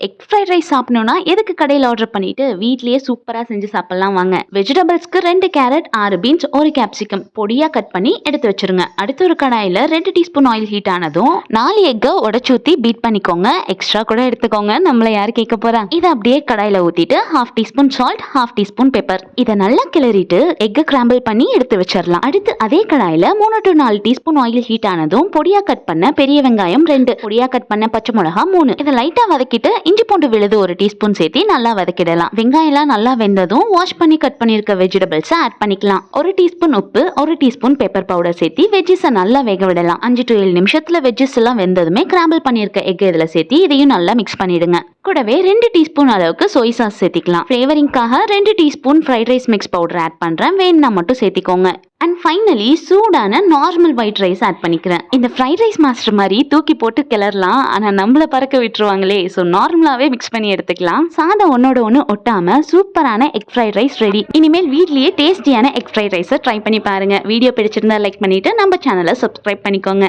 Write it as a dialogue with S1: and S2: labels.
S1: Egg fried rice சாப்பிடணும்னா எதுக்கு கடையில் ஆர்டர் பண்ணிட்டு வீட்லயே சூப்பரா செஞ்சு சாப்பிடலாம் வாங்க. வெஜிடபிள்ஸ்க்கு 2 கேரட், 6 பீன்ஸ், 1 கேப்சிகம் பொடியா கட் பண்ணி எடுத்து வச்சிருங்க. அடுத்து ஒரு கடாயில 2 டீஸ்பூன் ஆயில் ஹீட் ஆனதும் 4 எக்கை உடைச்சு ஊத்தி பீட் பண்ணிக்கோங்க. எக்ஸ்ட்ரா கூட எடுத்துக்கோங்க, நம்மள யாரு கேட்க போறா. இதை அப்படியே கடாயில ஊத்திட்டு 1/2 டீஸ்பூன் சால்ட், 1/2 டீஸ்பூன் பெப்பர் இதை நல்லா கிளறிட்டு எக் கிராம்பிள் பண்ணி எடுத்து வச்சிடலாம். அடுத்து அதே கடாயில 3 to 4 டீஸ்பூன் ஆயில் ஹீட் ஆனதும் பொடியா கட் பண்ண பெரிய வெங்காயம் 2, பொடியா கட் பண்ண பச்சை மிளகா 3 இதை லைட்டா வதக்கிட்டு இஞ்சி பூண்டு விழுது 1 டீஸ்பூன் சேர்த்து நல்லா வதக்கிடலாம். வெங்காயம் எல்லாம் நல்லா வெந்ததும் வாஷ் பண்ணி கட் பண்ணிருக்க வெஜிடபிள்ஸ் ஆட் பண்ணிக்கலாம். 1 டீஸ்பூன் உப்பு, 1 டீஸ்பூன் பெப்பர் பவுடர் சேர்த்து வெஜ்ஜஸ் நல்லா வேக விடலாம். 5 to 7 நிமிஷத்துல வெஜ்ஜஸ் எல்லாம் வெந்ததுமே கிராம்பிள் பண்ணிருக்க எக் இதுல சேர்த்து இதையும் நல்லா மிக்ஸ் பண்ணிடுங்க. கூடவே 2 டீஸ்பூன் அளவுக்கு சோய் சாஸ் சேர்த்திக்கலாம். ஃபிளேவரிங்காக 2 teaspoon fried rice mix powder add பண்றேன், வேணும்னா மட்டும் சேர்த்திக்கோங்க. அண்ட் ஃபைனலி சூடான நார்மல் ஒயிட் ரைஸ் ஆட் பண்ணிக்கிறேன். இந்த ஃப்ரைட் ரைஸ் மாஸ்டர் மாதிரி தூக்கி போட்டு கிளறலாம், ஆனால் நம்மள பறக்க விட்டுருவாங்களே. ஸோ நார்மலாகவே மிக்ஸ் பண்ணி எடுத்துக்கலாம். சாதம் ஒன்னோட ஒன்று ஒட்டாம சூப்பரான எக் ஃப்ரைட் ரைஸ் ரெடி. இனிமேல் வீட்லயே டேஸ்டியான எக் ஃப்ரைட் ரைஸை ட்ரை பண்ணி பாருங்க. வீடியோ பிடிச்சிருந்தா லைக் பண்ணிட்டு நம்ம சேனலை சப்ஸ்கிரைப் பண்ணிக்கோங்க.